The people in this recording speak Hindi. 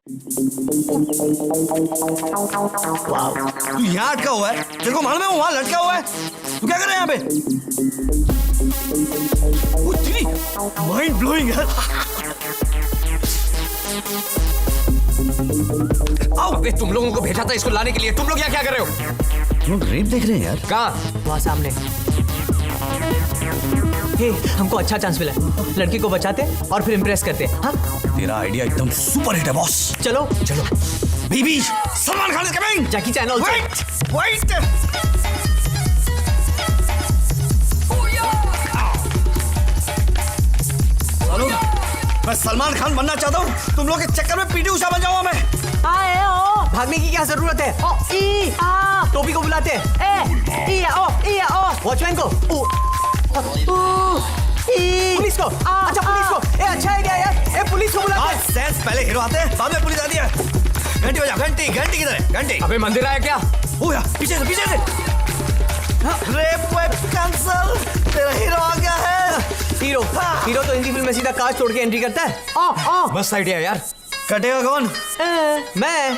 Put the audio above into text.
तू यहाँ अटका हुआ है, तेरे को मालूम है वो वहाँ लटका हुआ है। तू क्या कर रहा है यहाँ पे? माइंड ब्लोइंग है। अबे तुम लोगों को भेजा था इसको लाने के लिए, तुम लोग यहाँ क्या कर रहे हो? तुम रेप देख रहे हैं यार? कहाँ? वहाँ सामने। हे, हमको अच्छा चांस मिला है, लड़की को बचाते और फिर इम्प्रेस करते। हाँ, तेरा आइडिया एकदम सुपर हिट है बॉस। चलो चलो। BB, Salman Khan is coming. Jackie Chan also. Wait. Hello, मैं सलमान खान बनना चाहता हूँ, तुम लोग के चक्कर में पीटी उषा बन जाऊंगा मैं। आए ओ, भागने की क्या जरूरत है? ओ ई आ, टोपी को बुलाते। ए ई ओ वॉचमैन को। ओ ई पुलिस को। अच्छा पुलिस को। ए अच्छा आइडिया यार। ए पुलिस को बुलाते। सेंस पहले हीरो आते हैं, बाद में पुलिस आती है। घंटी बजा, घंटी किधर है? घंटी। अबे मंदिर आया क्या? ओ यार, पीछे से। रेप वेप कैंसल, तेरा हीरो आ गया है। हीरो तो हिंदी फिल्म में सीधा कांच तोड़ के एंट्री करता है। मस्त आइडिया यार। कटेगा कौन? मैं।